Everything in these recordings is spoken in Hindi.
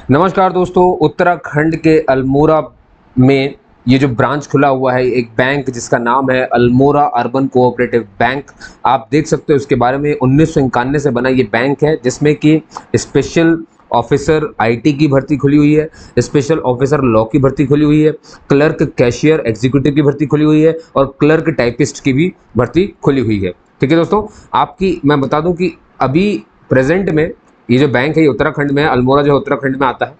नमस्कार दोस्तों, उत्तराखंड के अल्मोड़ा में ये जो ब्रांच खुला हुआ है एक बैंक जिसका नाम है अल्मोड़ा अर्बन कोऑपरेटिव बैंक। आप देख सकते हो इसके बारे में 1991 से बना ये बैंक है जिसमें कि स्पेशल ऑफिसर आईटी की भर्ती खुली हुई है, स्पेशल ऑफिसर लॉ की भर्ती खुली हुई है, क्लर्क कैशियर एग्जीक्यूटिव की भर्ती खुली हुई है और क्लर्क टाइपिस्ट की भी भर्ती खुली हुई है। ठीक है दोस्तों, आपकी मैं बता दूं कि अभी प्रेजेंट में ये जो बैंक है ये उत्तराखंड में है। अल्मोड़ा जो है उत्तराखंड में आता है।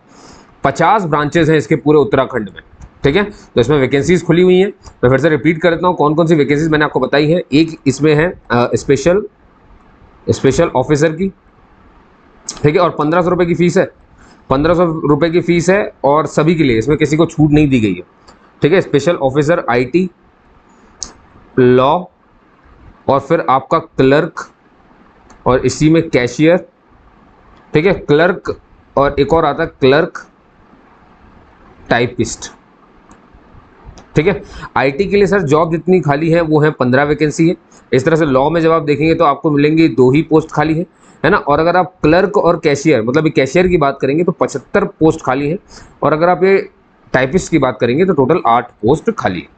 50 ब्रांचेज हैं इसके पूरे उत्तराखंड में। ठीक है, तो इसमें वैकेंसीज खुली हुई हैं। मैं फिर से रिपीट कर देता हूँ कौन कौन सी वैकेंसीज मैंने आपको बताई है। एक इसमें है स्पेशल ऑफिसर की, ठीक है, और 1500 रुपये की फीस है। 1500 रुपये की फीस है और सभी के लिए, इसमें किसी को छूट नहीं दी गई है। ठीक है, स्पेशल ऑफिसर आईटी, लॉ और फिर आपका क्लर्क और इसी में कैशियर। ठीक है, क्लर्क और एक और आता है क्लर्क टाइपिस्ट। ठीक है, आईटी के लिए सर जॉब जितनी खाली है वो है 15 वैकेंसी है। इस तरह से लॉ में जब आप देखेंगे तो आपको मिलेंगी 2 ही पोस्ट खाली है ना। और अगर आप क्लर्क और कैशियर मतलब कैशियर की बात करेंगे तो 75 पोस्ट खाली है। और अगर आप ये टाइपिस्ट की बात करेंगे तो टोटल 8 पोस्ट खाली है,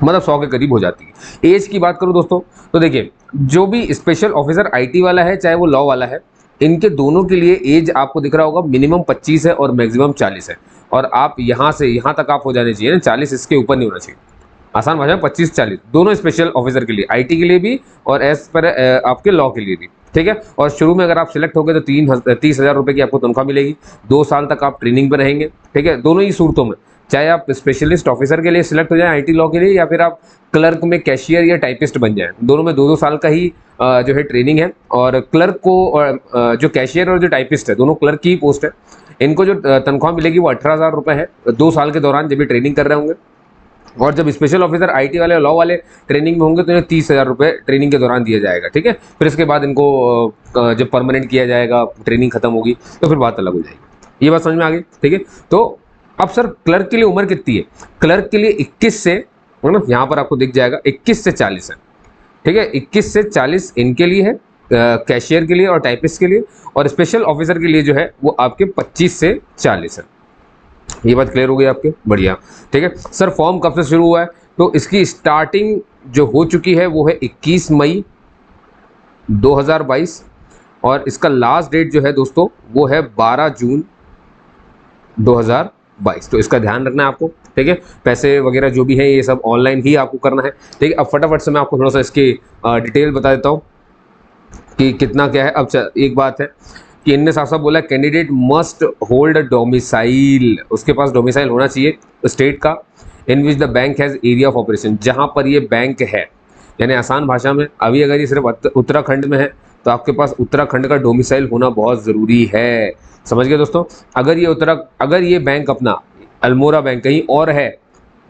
मतलब 100 के करीब हो जाती है। एज की बात करूं दोस्तों तो देखिए, जो भी स्पेशल ऑफिसर आईटी वाला है चाहे वो लॉ वाला है, इनके दोनों के लिए एज आपको दिख रहा होगा मिनिमम 25 है और मैक्सिमम 40 है। और आप यहाँ से यहाँ तक आप हो जाने चाहिए ना, 40 इसके ऊपर नहीं होना चाहिए। आसान भाषा में 25-40 दोनों स्पेशल ऑफिसर के लिए, आईटी के लिए भी और एज पर आपके लॉ के लिए भी। ठीक है, और शुरू में अगर आप सिलेक्ट हो गए तो 30,000 रुपये की आपको तनख्वाह मिलेगी। 2 साल तक आप ट्रेनिंग पर रहेंगे। ठीक है, दोनों ही सूरतों में, चाहे आप स्पेशलिस्ट ऑफिसर के लिए सिलेक्ट हो जाए आईटी लॉ के लिए या फिर आप क्लर्क में कैशियर या टाइपिस्ट बन जाए, दोनों में 2-2 साल का ही जो है ट्रेनिंग है। और क्लर्क को और जो कैशियर और जो टाइपिस्ट है दोनों क्लर्क की ही पोस्ट है। इनको जो तनख्वाह मिलेगी वो 18,000 रुपये है 2 साल के दौरान जब भी ट्रेनिंग कर रहे होंगे। और जब स्पेशल ऑफिसर आईटी वाले लॉ वाले ट्रेनिंग में होंगे तो इन्हें 30,000 रुपये ट्रेनिंग के दौरान दिया जाएगा। ठीक है, फिर इसके बाद इनको जब परमानेंट किया जाएगा, ट्रेनिंग खत्म होगी तो फिर बात अलग हो जाएगी। ये बात समझ में आ गई। ठीक है, तो अब सर क्लर्क के लिए उम्र कितनी है? क्लर्क के लिए 21 से, मतलब यहाँ पर आपको दिख जाएगा 21 से 40 है। ठीक है, 21 से 40 इनके लिए है, कैशियर के लिए और टाइपिस्ट के लिए। और स्पेशल ऑफिसर के लिए जो है वो आपके 25 से 40 है। ये बात क्लियर हो गई आपके? बढ़िया। ठीक है सर, फॉर्म कब से शुरू हुआ है? तो इसकी स्टार्टिंग जो हो चुकी है वो है 21 मई 2022 और इसका लास्ट डेट जो है दोस्तों वो है 12 जून 2022। तो इसका ध्यान रखना है आपको। ठीक है, पैसे वगैरह जो भी है ये सब ऑनलाइन ही आपको करना है। ठीक है, अब फटाफट से मैं आपको थोड़ा सा इसकी डिटेल बता देता हूँ कि कितना क्या है। अब एक बात है कि इनने साफ साफ बोला कैंडिडेट मस्ट होल्ड डोमिसाइल, उसके पास डोमिसाइल होना चाहिए स्टेट का in which the bank has area of operation, जहाँ पर ये बैंक है। यानी आसान भाषा में अभी अगर ये सिर्फ उत्तराखंड में है तो आपके पास उत्तराखंड का डोमिसाइल होना बहुत ज़रूरी है। समझ गए दोस्तों? अगर ये बैंक अपना अल्मोड़ा बैंक कहीं और है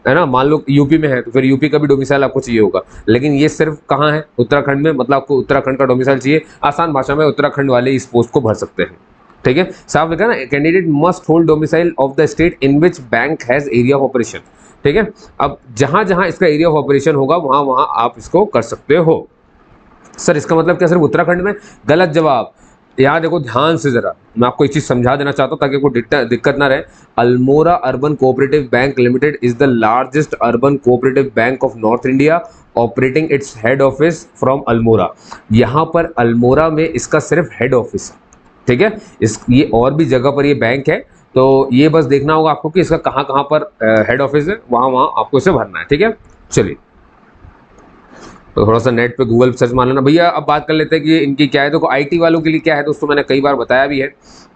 ना, मान लो यूपी में है तो फिर यूपी का भी डोमिसाइल आपको चाहिए होगा। लेकिन ये सिर्फ कहाँ है? उत्तराखंड में, मतलब आपको उत्तराखंड का डोमिसाइल चाहिए। आसान भाषा में उत्तराखंड वाले इस पोस्ट को भर सकते हैं। ठीक है, साफ लिखा ना, candidate must hold domicile of the state in which bank has area of operation. ठीक है, अब जहां जहां इसका एरिया ऑफ ऑपरेशन होगा वहां वहां आप इसको कर सकते हो। सर इसका मतलब क्या सिर्फ उत्तराखंड में? गलत जवाब। यहाँ देखो ध्यान से जरा, मैं आपको एक चीज समझा देना चाहता हूँ ताकि कोई दिक्कत ना रहे। Almora urban cooperative bank limited is the largest urban cooperative bank of north India operating its head office from Almora. यहाँ पर अल्मोड़ा में इसका सिर्फ हेड ऑफिस है। ठीक है, ये और भी जगह पर ये बैंक है, तो ये बस देखना होगा आपको कि इसका कहाँ कहाँ पर हेड ऑफिस है, वहाँ वहाँ आपको इसे भरना है। ठीक है, चलिए तो थोड़ा सा नेट पे गूगल सर्च मान लेना भैया। अब बात कर लेते हैं कि इनकी क्या है। तो आईटी वालों के लिए क्या है दोस्तों, मैंने कई बार बताया भी है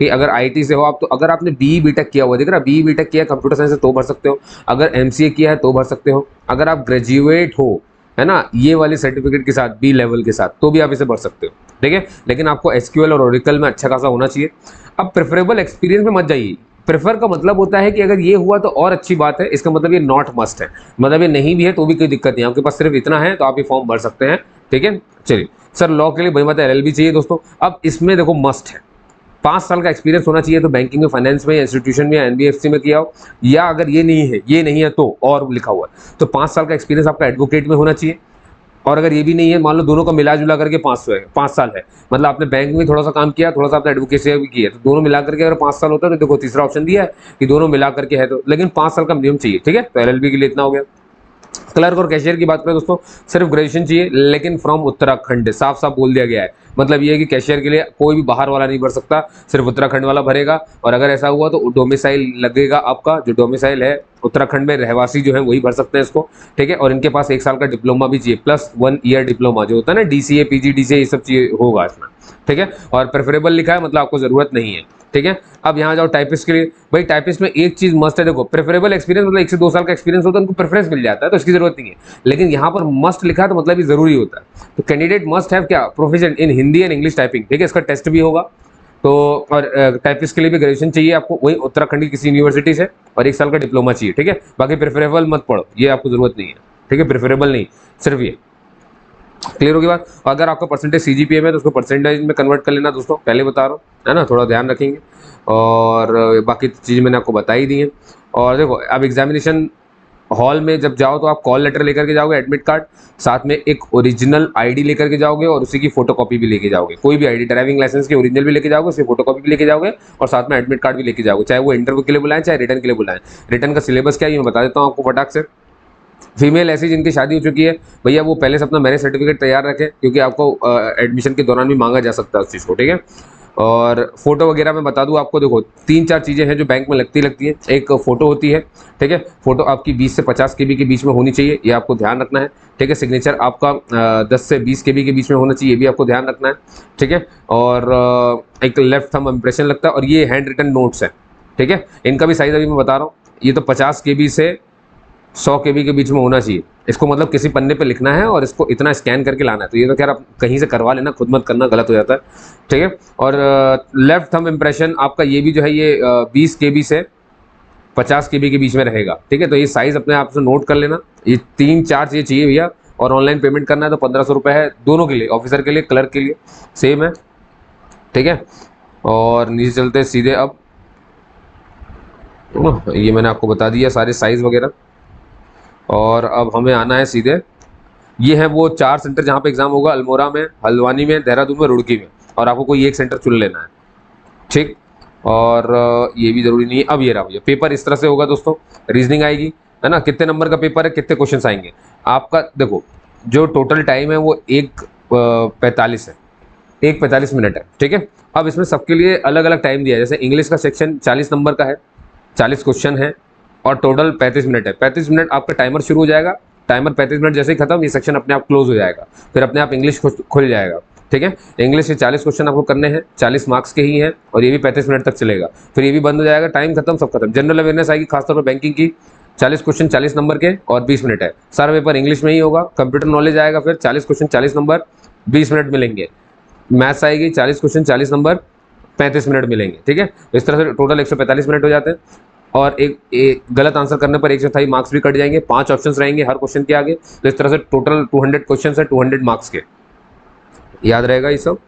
कि अगर आईटी से हो आप, तो अगर आपने बीई बीटेक किया हुआ, देख रहा बीई बीटेक किया कंप्यूटर साइंस से तो भर सकते हो। अगर एमसीए किया है तो भर सकते हो। अगर आप ग्रेजुएट हो, है ना, ये वाली सर्टिफिकेट के साथ बी लेवल के साथ, तो भी आप इसे भर सकते हो। ठीक है, लेकिन आपको एसक्यूएल और ओरेकल में अच्छा खासा होना चाहिए। अब प्रेफरेबल एक्सपीरियंस में मत जाइए। प्रेफर का मतलब होता है कि अगर ये हुआ तो और अच्छी बात है, इसका मतलब ये नॉट मस्ट है, मतलब ये नहीं भी है तो भी कोई दिक्कत नहीं, आपके पास सिर्फ इतना है तो आप ये फॉर्म भर सकते हैं। ठीक है, चलिए सर लॉ के लिए भाई मत एलएलबी चाहिए दोस्तों। अब इसमें देखो मस्ट है 5 साल का एक्सपीरियंस होना चाहिए, तो बैंकिंग में, फाइनेंस में, इंस्टीट्यूशन में, एनबीएफसी में किया हो, या अगर ये नहीं है तो और लिखा हुआ है तो 5 साल का एक्सपीरियंस आपका एडवोकेट में होना चाहिए। और अगर ये भी नहीं है, मान लो दोनों का मिला जुला करके 500 है, 5 साल है, मतलब आपने बैंक में थोड़ा सा काम किया, थोड़ा सा आपने एडवोकेसी भी किया, तो दोनों मिला करके अगर 5 साल होता है तो देखो तीसरा ऑप्शन दिया है कि दोनों मिला करके है, तो लेकिन 5 साल का मिनिमम चाहिए, ठीक है। तो एलएलबी के लिए इतना हो गया। क्लर्क और कैशियर की बात करें दोस्तों, सिर्फ ग्रेजुएशन चाहिए, लेकिन फ्रॉम उत्तराखंड, साफ साफ बोल दिया गया है। मतलब ये है कि कैशियर के लिए कोई भी बाहर वाला नहीं भर सकता, सिर्फ उत्तराखंड वाला भरेगा। और अगर ऐसा हुआ तो डोमिसाइल लगेगा, आपका जो डोमिसाइल है उत्तराखंड में, रहवासी जो है वही भर सकते हैं इसको, ठीक है। और इनके पास 1 साल का डिप्लोमा भी चाहिए, प्लस 1 ईयर डिप्लोमा जो होता है ना, डीसीए पीजीडीसीए ये सब चाहिए होगा इसमें, ठीक है। और प्रेफरेबल लिखा है, मतलब आपको जरूरत नहीं है, ठीक है। अब यहाँ जाओ टाइपिस्ट के लिए, भाई टाइपिस्ट में एक चीज मस्ट है, देखो प्रेफरेबल एक्सपीरियंस, मतलब 1 से 2 साल का एक्सपीरियंस होता है, उनको प्रेफरेंस मिल जाता है, तो इसकी जरूरत नहीं है। लेकिन यहाँ पर मस्ट लिखा है तो मतलब ये जरूरी होता है। तो कैंडिडेट मस्ट हैव क्या, proficient in Hindi and English typing, ठीक है। इसका टेस्ट भी होगा। तो और टाइपिस्ट के लिए भी ग्रेजुएशन चाहिए आपको, वही उत्तराखंड की किसी यूनिवर्सिटी से, और 1 साल का डिप्लोमा चाहिए, ठीक है। बाकी प्रेफरेबल मत पढ़ो, ये आपको जरूरत नहीं है, ठीक है। प्रेफरेबल नहीं, सिर्फ ये। क्लियर होगी बात। अगर आपका परसेंटेज सीजीपीए में तो उसको परसेंटेज में कन्वर्ट कर लेना दोस्तों, पहले बता रहा हूँ, है ना, थोड़ा ध्यान रखेंगे। और बाकी चीज़ मैंने आपको बता ही दी है। और देखो अब एग्जामिनेशन हॉल में जब जाओ तो आप कॉल लेटर लेकर के जाओगे, एडमिट कार्ड, साथ में एक ओरिजिनल आईडी लेकर के जाओगे, और उसी की फोटोकॉपी भी लेके जाओगे। कोई भी आईडी, ड्राइविंग लाइसेंस की ओरिजिनल भी लेके जाओगे, उसकी फोटोकॉपी भी लेके जाओगे, और साथ में एडमिट कार्ड भी लेके जाओगे, चाहे वो इंटरव्यू के लिए बुलाएं चाहे रिटर्न के लिए बुलाएं। रिटर्न का सिलेबस क्या है ये मैं बता देता हूँ आपको फटाक से। फीमेल ऐसी जिनकी शादी हो चुकी है, भैया वो पहले से अपना मैरिज सर्टिफिकेट तैयार रखें, क्योंकि आपको एडमिशन के दौरान भी मांगा जा सकता है उस चीज़ को, ठीक है। और फोटो वगैरह मैं बता दूं आपको, देखो 3-4 चीज़ें हैं जो बैंक में लगती है। एक फोटो होती है, ठीक है। फोटो आपकी 20 से 50 केबी के बीच में होनी चाहिए, ये आपको ध्यान रखना है, ठीक है। सिग्नेचर आपका 10 से 20 केबी के बीच में होना चाहिए, ये भी आपको ध्यान रखना है, ठीक है। और एक लेफ्ट थंब इम्प्रेशन लगता है, और ये हैंड रिटन नोट्स है, ठीक है। इनका भी साइज अभी मैं बता रहा हूँ, ये तो 50 केबी से 100 केबी के बीच में होना चाहिए। इसको मतलब किसी पन्ने पे लिखना है और इसको इतना स्कैन करके लाना है। तो ये तो खैर आप कहीं से करवा लेना, खुद मत करना, गलत हो जाता है, ठीक है। और लेफ्ट थंब इम्प्रेशन आपका ये भी जो है ये 20 केबी से 50 केबी के बीच में रहेगा, ठीक है। तो ये साइज़ अपने आप से नोट कर लेना। ये 3-4 चीज़ें चाहिए भैया। और ऑनलाइन पेमेंट करना है तो 1500 रुपये है दोनों के लिए, ऑफिसर के लिए, क्लर्क के लिए सेम है, ठीक है। और नीचे चलते हैं सीधे। अब ये मैंने आपको बता दिया सारे साइज़ वगैरह। और अब हमें आना है सीधे, ये है वो 4 सेंटर जहाँ पे एग्जाम होगा, अल्मोड़ा में, हल्द्वानी में, देहरादून में, रुड़की में, और आपको कोई एक सेंटर चुन लेना है, ठीक। और ये भी जरूरी नहीं है। अब ये रहा भैया, पेपर इस तरह से होगा दोस्तों, रीजनिंग आएगी, है ना। कितने नंबर का पेपर है, कितने क्वेश्चन आएंगे आपका, देखो जो टोटल टाइम है वो 1:45 है, 1:45 मिनट है, ठीक है। अब इसमें सबके लिए अलग अलग टाइम दिया है। जैसे इंग्लिश का सेक्शन 40 नंबर का है, 40 क्वेश्चन है, और टोटल 35 मिनट है। 35 मिनट आपका टाइमर शुरू हो जाएगा, टाइमर 35 मिनट जैसे ही खत्म, ये सेक्शन अपने आप क्लोज हो जाएगा, फिर अपने आप इंग्लिश खुल जाएगा, ठीक है। इंग्लिश के 40 क्वेश्चन आपको करने हैं, 40 मार्क्स के ही हैं, और ये भी 35 मिनट तक चलेगा, फिर ये भी बंद हो जाएगा, टाइम खत्म, सब खत्म। जनरल अवेयरनेस आएगी, खासतौर पर बैंकिंग की, 40 क्वेश्चन 40 नंबर के, और 20 मिनट है। सारा पेपर इंग्लिश में ही होगा। कंप्यूटर नॉलेज आएगा, फिर 40 क्वेश्चन 40 नंबर, 20 मिनट मिलेंगे। मैथ्स आएगी, 40 क्वेश्चन 40 नंबर, 35 मिनट मिलेंगे, ठीक है। तो इस तरह से टोटल 145 मिनट हो जाते हैं। और एक गलत आंसर करने पर 1/4 मार्क्स भी कट जाएंगे। 5 ऑप्शंस रहेंगे हर क्वेश्चन के आगे। तो इस तरह से टोटल 200 क्वेश्चन है, 200 मार्क्स के, याद रहेगा ये सब।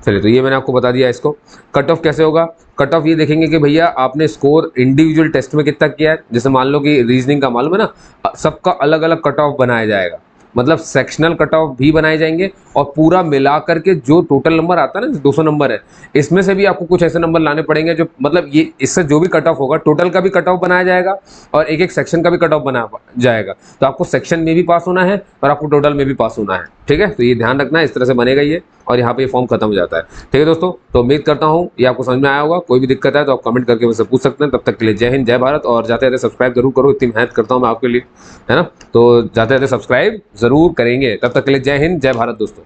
चलिए, तो ये मैंने आपको बता दिया। इसको कट ऑफ कैसे होगा, कट ऑफ ये देखेंगे कि भैया आपने स्कोर इंडिविजुअल टेस्ट में कितना किया है। जैसे मान लो कि रीजनिंग का मालूम है ना, सबका अलग अलग कट ऑफ बनाया जाएगा, मतलब सेक्शनल कट ऑफ भी बनाए जाएंगे, और पूरा मिला करके जो टोटल नंबर आता है ना, 200 नंबर है, इसमें से भी आपको कुछ ऐसे नंबर लाने पड़ेंगे जो, मतलब ये इससे जो भी कट ऑफ होगा, टोटल का भी कट ऑफ बनाया जाएगा, और एक एक सेक्शन का भी कट ऑफ बनाया जाएगा। तो आपको सेक्शन में भी पास होना है और आपको टोटल में भी पास होना है, ठीक है। तो ये ध्यान रखना है, इस तरह से बनेगा ये, और यहाँ पे ये फॉर्म खत्म हो जाता है, ठीक है दोस्तों। तो उम्मीद करता हूँ ये आपको समझ में आया होगा। कोई भी दिक्कत है तो आप कमेंट करके मुझसे पूछ सकते हैं। तब तक के लिए जय हिंद, जय भारत, और जाते जाते सब्सक्राइब जरूर करो, इतनी मेहनत करता हूँ मैं आपके लिए, है ना। तो जाते जाते सब्सक्राइब जरूर करेंगे। तब तक के लिए जय हिंद, जय भारत दोस्तों।